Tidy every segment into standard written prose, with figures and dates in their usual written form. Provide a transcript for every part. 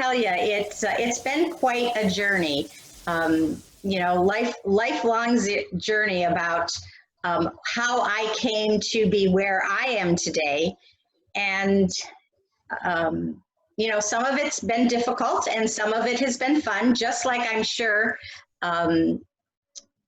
tell you, it's been quite a journey. Lifelong journey about how I came to be where I am today. And, some of it's been difficult and some of it has been fun, just like I'm sure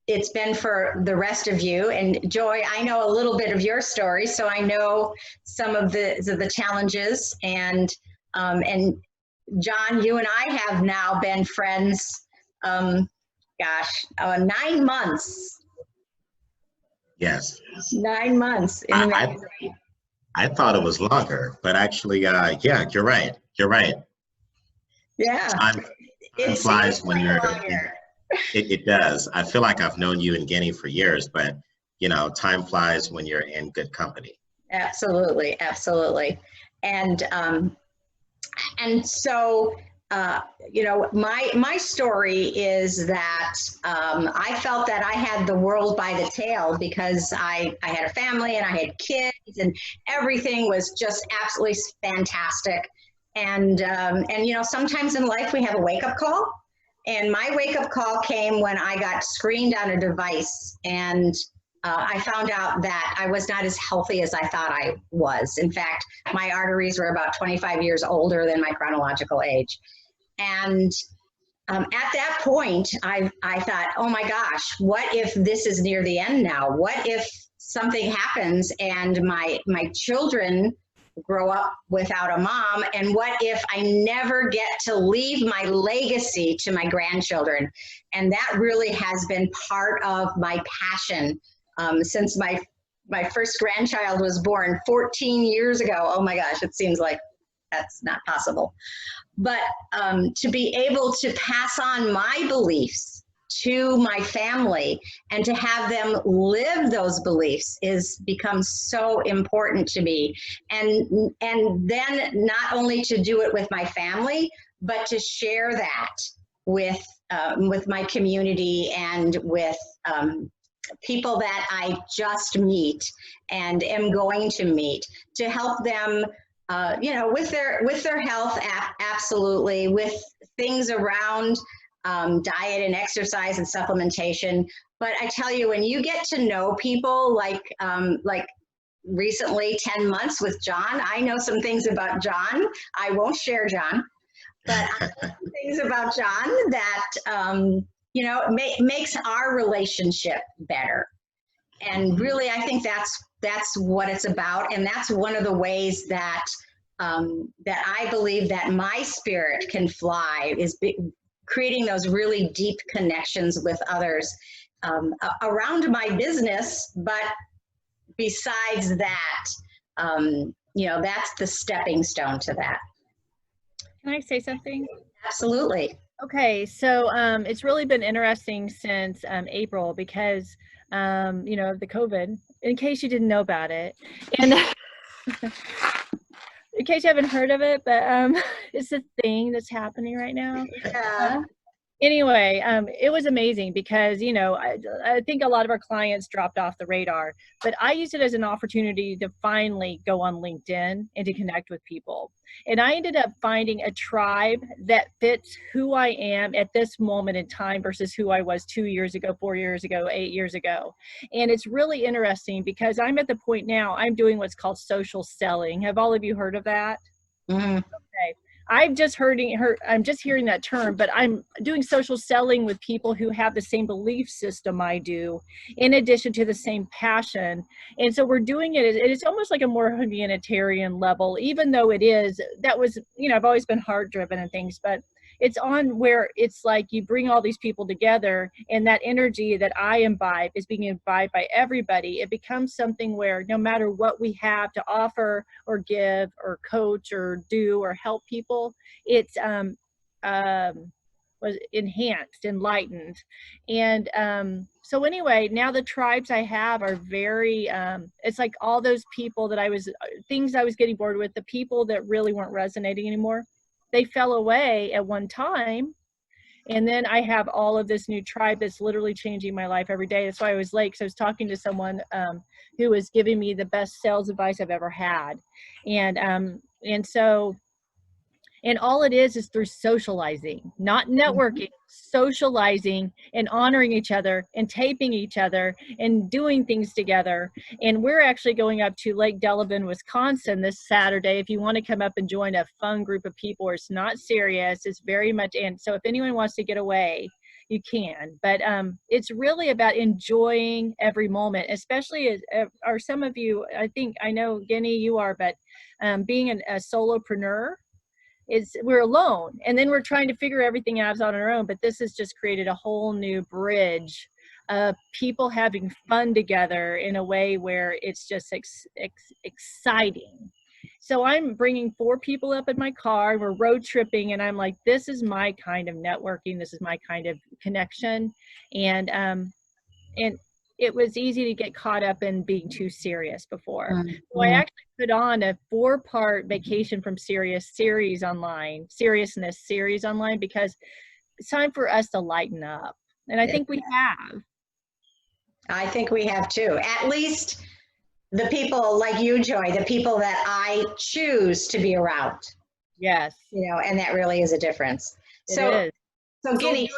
it's been for the rest of you. And Joy, I know a little bit of your story, so I know some of the challenges. And John, you and I have now been friends, 9 months. Yes. 9 months. I thought it was longer, but actually, yeah, you're right. You're right. Yeah. Time flies when you're, it does. I feel like I've known you and Guinea for years, but time flies when you're in good company. Absolutely. Absolutely. And so, my story is that I felt that I had the world by the tail because I had a family and I had kids and everything was just absolutely fantastic. And sometimes in life we have a wake-up call. And my wake-up call came when I got screened on a device and I found out that I was not as healthy as I thought I was. In fact, my arteries were about 25 years older than my chronological age. And at that point, I thought, oh my gosh, what if this is near the end now? What if something happens and my children grow up without a mom? And what if I never get to leave my legacy to my grandchildren? And that really has been part of my passion since my first grandchild was born 14 years ago. Oh my gosh, it seems like that's not possible. But to be able to pass on my beliefs to my family and to have them live those beliefs is become so important to me. And then not only to do it with my family, but to share that with my community and with people that I just meet and am going to meet, to help them with their health, absolutely, with things around diet and exercise and supplementation. But I tell you, when you get to know people like recently 10 months with John, I know some things about John. I won't share John, but I know some things about John that, makes our relationship better. And really, I think that's what it's about. And that's one of the ways that that I believe that my spirit can fly is creating those really deep connections with others around my business. But besides that, that's the stepping stone to that. Can I say something? Absolutely. Okay, so it's really been interesting since April because, the COVID, in case you didn't know about it. And in case you haven't heard of it, but it's a thing that's happening right now. Yeah. Anyway, it was amazing because, I think a lot of our clients dropped off the radar, but I used it as an opportunity to finally go on LinkedIn and to connect with people. And I ended up finding a tribe that fits who I am at this moment in time versus who I was 2 years ago, 4 years ago, 8 years ago. And it's really interesting because I'm at the point now, I'm doing what's called social selling. Have all of you heard of that? Mm-hmm. Okay. I'm just hearing that term, but I'm doing social selling with people who have the same belief system I do, in addition to the same passion. And so we're doing it's almost like a more humanitarian level, even though I've always been heart driven and things, but it's on where it's like you bring all these people together and that energy that I imbibe is being imbibed by everybody. It becomes something where no matter what we have to offer or give or coach or do or help people, it's was enhanced, enlightened. And so anyway, now the tribes I have are very, it's like all those people that things I was getting bored with, the people that really weren't resonating anymore. They fell away at one time. And then I have all of this new tribe that's literally changing my life every day. That's why I was late, because I was talking to someone who was giving me the best sales advice I've ever had. And And all it is through socializing, not networking, socializing and honoring each other and taping each other and doing things together. And we're actually going up to Lake Delavan, Wisconsin this Saturday. If you want to come up and join a fun group of people where it's not serious, it's very much, and so if anyone wants to get away, you can. But it's really about enjoying every moment, especially as are some of you, I know, Guinea, you are, but being a solopreneur, we're alone, and then we're trying to figure everything out on our own. But this has just created a whole new bridge of people having fun together in a way where it's just exciting. So I'm bringing 4 people up in my car, we're road tripping, and I'm like, this is my kind of networking, this is my kind of connection. And it was easy to get caught up in being too serious before. Mm-hmm. So I actually put on a 4-part vacation from seriousness series online, because it's time for us to lighten up. And I think we have. I think we have too. At least the people like you, Joy, the people that I choose to be around. Yes. You know, and that really is a difference. So Guinea,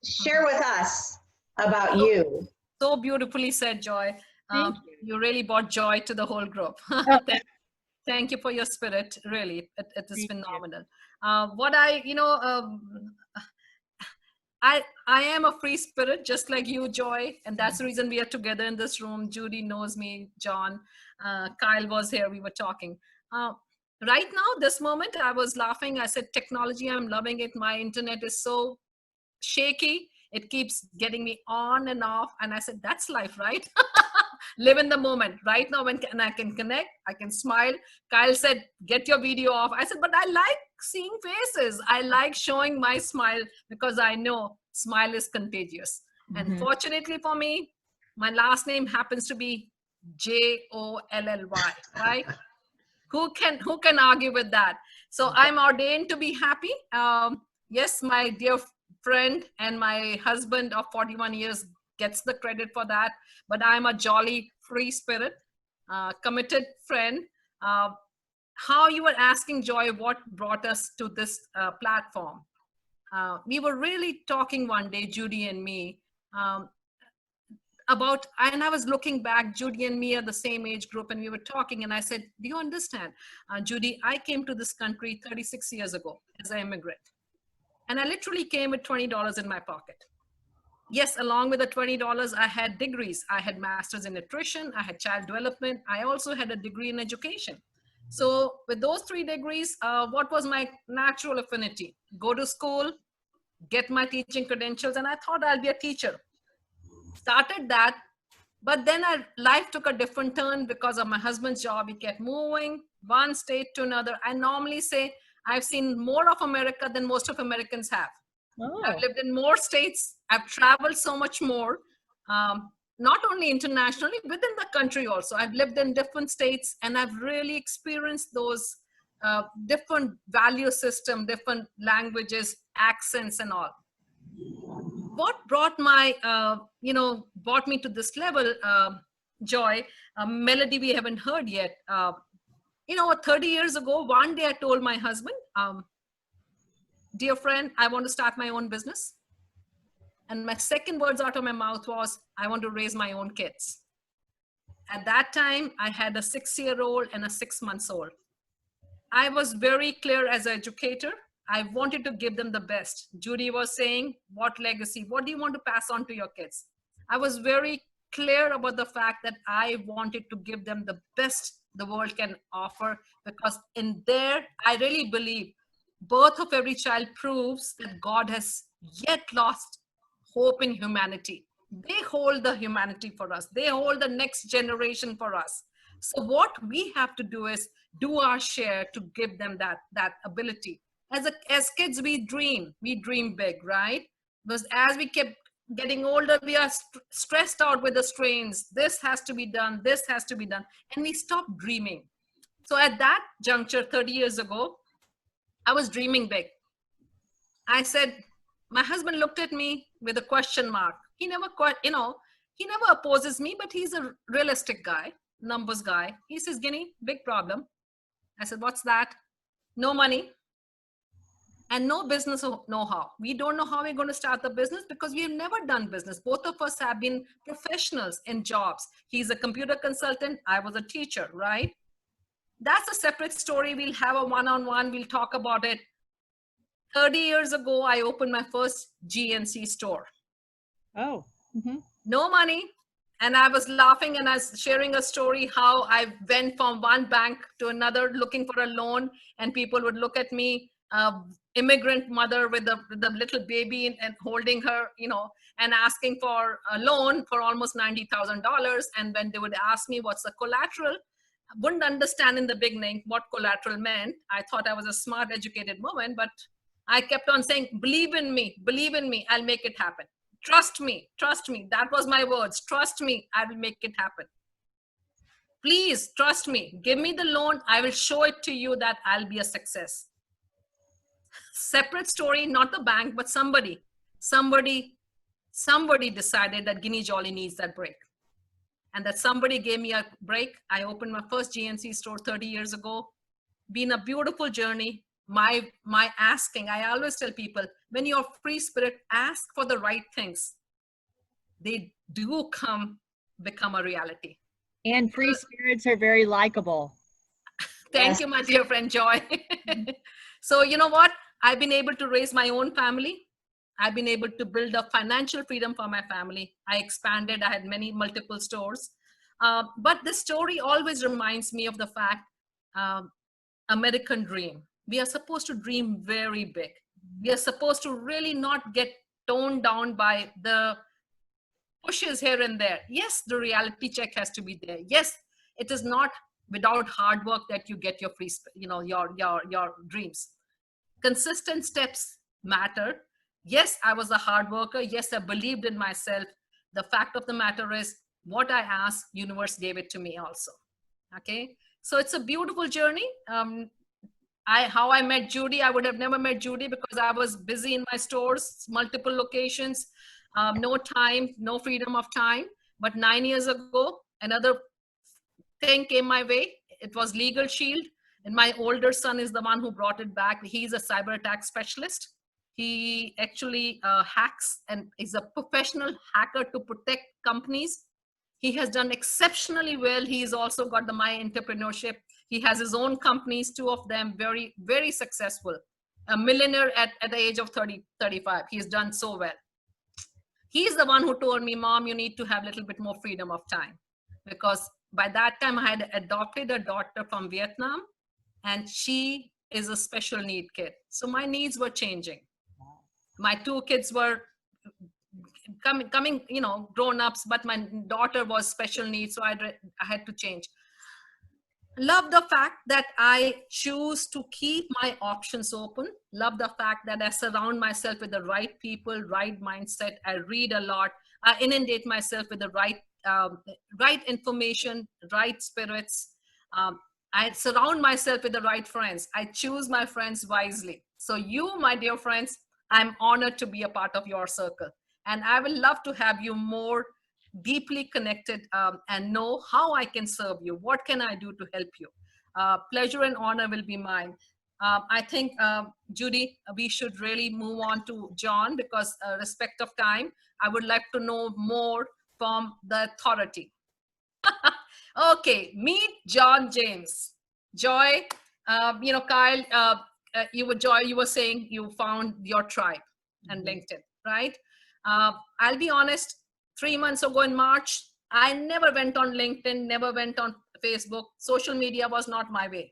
share with us about you. So beautifully said, Joy. You really brought joy to the whole group. Thank you for your spirit. Really, it is phenomenal. I am a free spirit, just like you, Joy, and that's the reason we are together in this room. Judy knows me, John, Kyle was here, we were talking. Right now, this moment, I was laughing. I said, technology, I'm loving it. My internet is so shaky. It keeps getting me on and off. And I said, that's life, right? Live in the moment. Right now, when I can connect, I can smile. Kyle said, get your video off. I said, but I like seeing faces. I like showing my smile because I know smile is contagious. And fortunately for me, my last name happens to be Jollly, right? Who can argue with that? So I'm ordained to be happy. Yes, my dear friend and my husband of 41 years gets the credit for that, but I'm a jolly free spirit, committed friend. How you were asking, Joy, what brought us to this platform? We were really talking one day, Judy and me, and I was looking back. Judy and me are the same age group, and we were talking, and I said, do you understand, Judy, I came to this country 36 years ago as an immigrant, and I literally came with $20 in my pocket. Yes, along with the $20, I had degrees. I had master's in nutrition, I had child development, I also had a degree in education. So with those 3 degrees, what was my natural affinity? Go to school, get my teaching credentials, and I thought I'll be a teacher. Started that, but then life took a different turn because of my husband's job. He kept moving one state to another. I normally say I've seen more of America than most of Americans have. Oh. I've lived in more states. I've traveled so much more, not only internationally, within the country also. I've lived in different states, and I've really experienced those different value system, different languages, accents, and all. What brought brought me to this level, Joy, melody we haven't heard yet. 30 years ago, one day I told my husband, dear friend, I want to start my own business. And my second words out of my mouth was, I want to raise my own kids. At that time, I had a 6-year-old and a 6-month-old. I was very clear as an educator. I wanted to give them the best. Judy was saying, what legacy? What do you want to pass on to your kids? I was very clear about the fact that I wanted to give them the best the world can offer, because in there, I really believe birth of every child proves that God has yet lost hope in humanity. They hold the humanity for us. They hold the next generation for us. So what we have to do is do our share to give them that ability. As kids, we dream big, right? But as we kept getting older, we are stressed out with the strains. This has to be done. This has to be done. And we stop dreaming. So at that juncture, 30 years ago, I was dreaming big. I said, my husband looked at me with a question mark. He never opposes me, but he's a realistic guy, numbers guy. He says, Guinea, big problem. I said, what's that? No money. and no business know-how. We don't know how we're going to start the business because we've never done business. Both of us have been professionals in jobs. He's a computer consultant. I was a teacher, right? That's a separate story. We'll have a one-on-one. We'll talk about it. 30 years ago, I opened my first GNC store. Oh. Mm-hmm. No money. And I was laughing and I was sharing a story how I went from one bank to another looking for a loan, and people would look at me, immigrant mother with the little baby and holding her, you know, and asking for a loan for almost $90,000. And when they would ask me what's the collateral, I wouldn't understand in the beginning what collateral meant. I thought I was a smart, educated woman, but I kept on saying, believe in me, I'll make it happen. Trust me. That was my words. Trust me, I will make it happen. Please trust me. Give me the loan. I will show it to you that I'll be a success. Separate story, not the bank, but somebody decided that Guinea Jolly needs that break. And that somebody gave me a break. I opened my first GNC store 30 years ago. Been a beautiful journey. My asking, I always tell people, when you're free spirit, ask for the right things. They do become a reality. And free spirits are very likable. Thank you, my dear friend Joy. So you know what? I've been able to raise my own family. I've been able to build a financial freedom for my family. I expanded. I had multiple stores. But this story always reminds me of the fact, American dream. We are supposed to dream very big. We are supposed to really not get toned down by the pushes here and there. Yes, the reality check has to be there. Yes, it is not without hard work that you get your free, your dreams. Consistent steps matter. Yes, I was a hard worker. Yes, I believed in myself. The fact of the matter is, what I asked, universe gave it to me also. Okay, so it's a beautiful journey. How I met Judy, I would have never met Judy because I was busy in my stores, multiple locations, no time, no freedom of time. But 9 years ago, another thing came my way. It was Legal Shield. And my older son is the one who brought it back. He's a cyber attack specialist. He actually hacks and is a professional hacker to protect companies. He has done exceptionally well. He's also got the My Entrepreneurship. He has his own companies, 2 of them, very, very successful. A millionaire at the age of 35. He's done so well. He's the one who told me, Mom, you need to have a little bit more freedom of time. Because by that time, I had adopted a daughter from Vietnam, and she is a special need kid. So my needs were changing. My 2 kids were coming, grown-ups, but my daughter was special needs, so I had to change. Love the fact that I choose to keep my options open. Love the fact that I surround myself with the right people, right mindset. I read a lot. I inundate myself with the right information, right spirits. I surround myself with the right friends. I choose my friends wisely. So you, my dear friends, I'm honored to be a part of your circle. And I will love to have you more deeply connected and know how I can serve you. What can I do to help you? Pleasure and honor will be mine. I think, Judy, we should really move on to John because respect of time, I would like to know more from the authority. Okay, meet John James. Joy, Kyle, you were saying you found your tribe on LinkedIn, right? I'll be honest, 3 months ago in March, I never went on LinkedIn, never went on Facebook. Social media was not my way.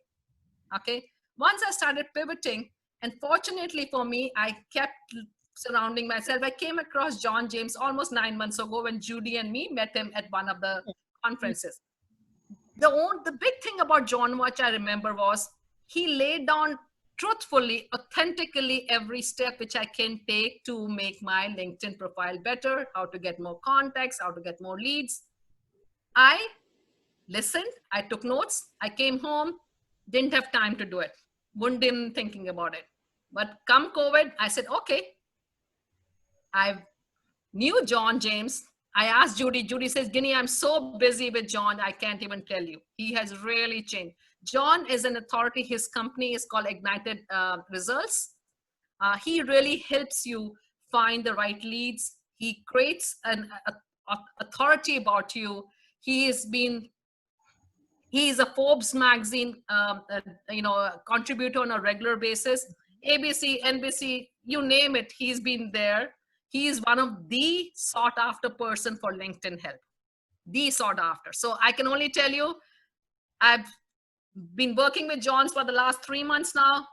Okay. Once I started pivoting, and fortunately for me, I kept surrounding myself. I came across John James almost 9 months ago when Judy and me met him at one of the conferences. The big thing about John, which I remember, was he laid down truthfully, authentically every step which I can take to make my LinkedIn profile better, how to get more contacts, how to get more leads. I listened, I took notes, I came home, didn't have time to do it. Wouldn't even thinking about it. But come COVID, I said, okay. I knew John James. I asked Judy. Judy says, Guinea, I'm so busy with John, I can't even tell you. He has really changed. John is an authority. His company is called Ignited Results. He really helps you find the right leads. He creates an authority about you. He's a Forbes magazine, a contributor on a regular basis. ABC, NBC, you name it, he's been there. He is one of the sought after person for LinkedIn help, the sought after. So I can only tell you, I've been working with John for the last 3 months now.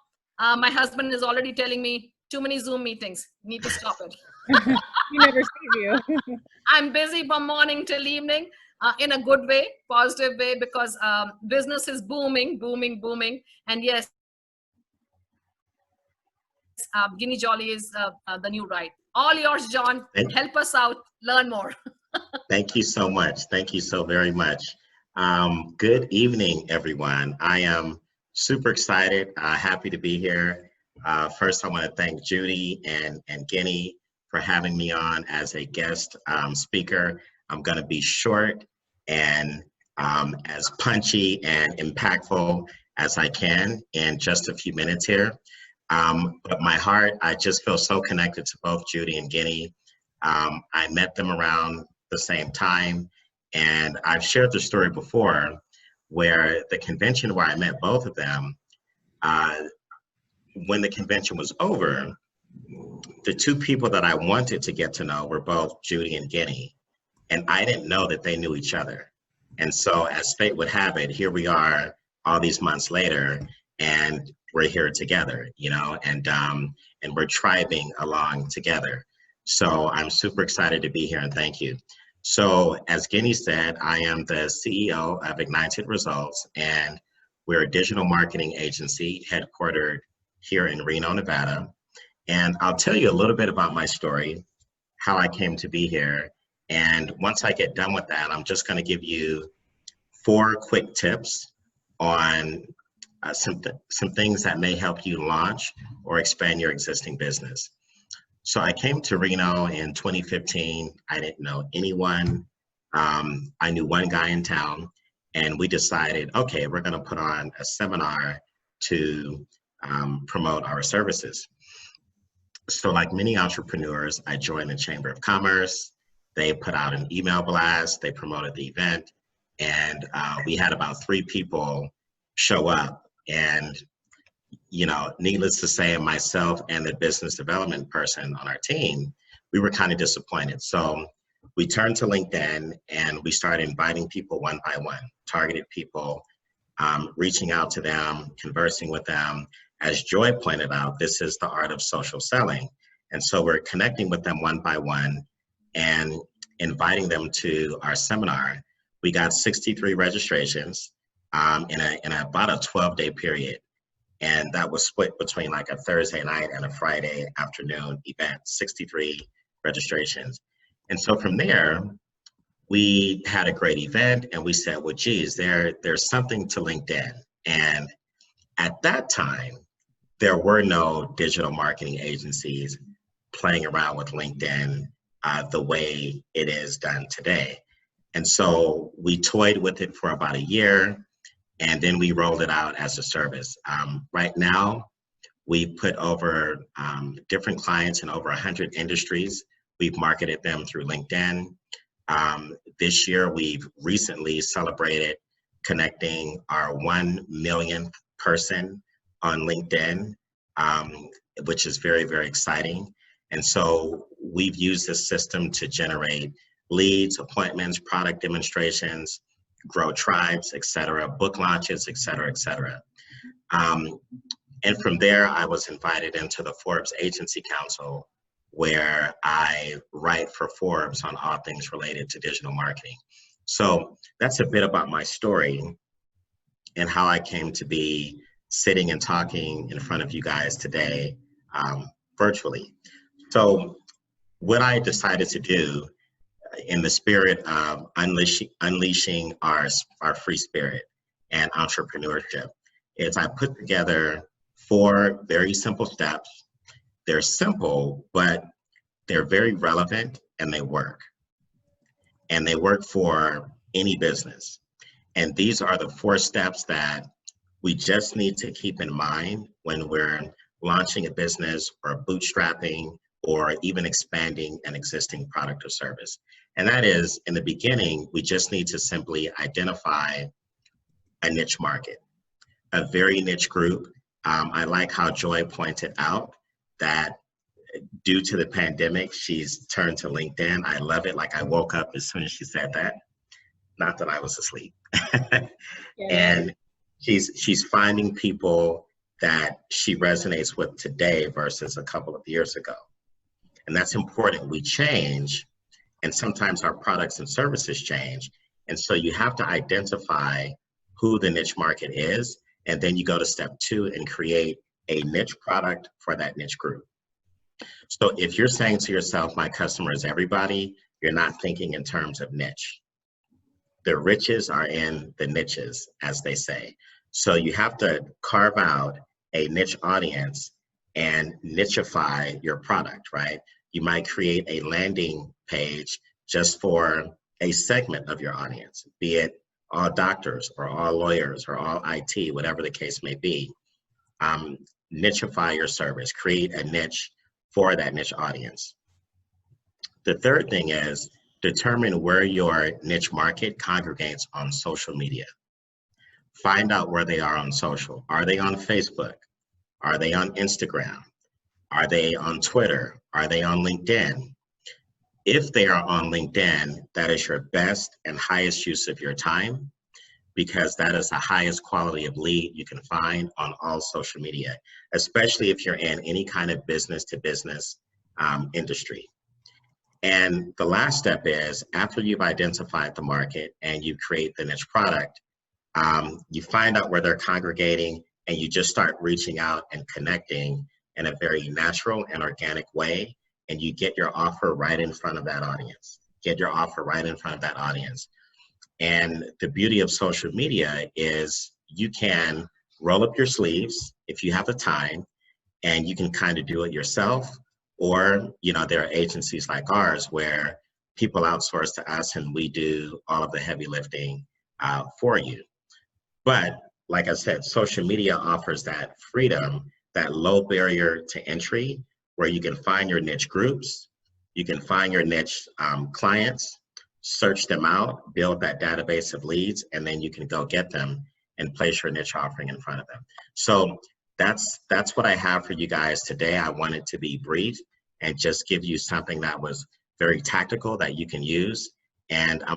My husband is already telling me too many Zoom meetings, need to stop it. We never see you. I'm busy from morning till evening, in a good way, positive way, because business is booming, booming, booming. And yes, Guinea Jolly is the new ride. All yours, John. Help us out, learn more. Thank you so much. Thank you so very much. Good evening, everyone. I am super excited, happy to be here. First, I want to thank Judy and Guinea for having me on as a guest speaker. I'm going to be short and as punchy and impactful as I can in just a few minutes here. But my heart, I just feel so connected to both Judy and Guinea. I met them around the same time, and I've shared the story before where the convention where I met both of them, when the convention was over, the two people that I wanted to get to know were both Judy and Guinea, and I didn't know that they knew each other. And so as fate would have it, here we are all these months later, and we're here together, you know, and we're tribing along together. So I'm super excited to be here, and thank you. So as Guinea said, I am the CEO of Ignited Results, and we're a digital marketing agency headquartered here in Reno, Nevada. And I'll tell you a little bit about my story, how I came to be here. And once I get done with that, I'm just going to give you 4 quick tips on some things that may help you launch or expand your existing business. So I came to Reno in 2015. I didn't know anyone. I knew one guy in town, and we decided, okay, we're going to put on a seminar to promote our services. So like many entrepreneurs, I joined the Chamber of Commerce. They put out an email blast. They promoted the event, and we had about 3 people show up. And you know, needless to say, myself and the business development person on our team, we were kind of disappointed. So we turned to LinkedIn and we started inviting people one by one, targeted people, reaching out to them, conversing with them. As Joy pointed out, this is the art of social selling. And so we're connecting with them one by one and inviting them to our seminar. We got 63 registrations in about a 12-day period. And that was split between like a Thursday night and a Friday afternoon event, 63 registrations. And so from there, we had a great event and we said, well, geez, there's something to LinkedIn. And at that time, there were no digital marketing agencies playing around with LinkedIn the way it is done today. And so we toyed with it for about a year. And then we rolled it out as a service. Right now, we put over different clients in over 100 industries. We've marketed them through LinkedIn. This year, we've recently celebrated connecting our 1 millionth person on LinkedIn, which is very, very exciting. And so we've used this system to generate leads, appointments, product demonstrations, grow tribes, et cetera, book launches, et cetera, et cetera. And from there, I was invited into the Forbes Agency Council, where I write for Forbes on all things related to digital marketing. So that's a bit about my story and how I came to be sitting and talking in front of you guys today virtually. So what I decided to do in the spirit of unleashing our free spirit and entrepreneurship is I put together 4 very simple steps. They're simple, but they're very relevant and they work. And they work for any business. And these are the 4 steps that we just need to keep in mind when we're launching a business or bootstrapping or even expanding an existing product or service. And that is, in the beginning, we just need to simply identify a niche market, a very niche group. I like how Joy pointed out that due to the pandemic, she's turned to LinkedIn. I love it. Like, I woke up as soon as she said that. Not that I was asleep. And she's finding people that she resonates with today versus a couple of years ago. And that's important. We change, and sometimes our products and services change. And so you have to identify who the niche market is, and then you go to step 2 and create a niche product for that niche group. So if you're saying to yourself, my customer is everybody, you're not thinking in terms of niche. The riches are in the niches, as they say. So you have to carve out a niche audience and nicheify your product, right? You might create a landing page just for a segment of your audience, be it all doctors or all lawyers or all IT, whatever the case may be. Nicheify your service, create a niche for that niche audience. The third thing is determine where your niche market congregates on social media. Find out where they are on social. Are they on Facebook? Are they on Instagram? Are they on Twitter? Are they on LinkedIn? If they are on LinkedIn, that is your best and highest use of your time, because that is the highest quality of lead you can find on all social media, especially if you're in any kind of business to business industry. And the last step is, after you've identified the market and you create the niche product, you find out where they're congregating, and you just start reaching out and connecting in a very natural and organic way, and you get your offer right in front of that audience. Get your offer right in front of that audience. And the beauty of social media is you can roll up your sleeves if you have the time, and you can kind of do it yourself. Or, you know, there are agencies like ours where people outsource to us and we do all of the heavy lifting for you. But like I said, social media offers that freedom, that low barrier to entry, where you can find your niche groups, you can find your niche clients, search them out, build that database of leads, and then you can go get them and place your niche offering in front of them. So that's what I have for you guys today. I wanted to be brief and just give you something that was very tactical that you can use. And I'm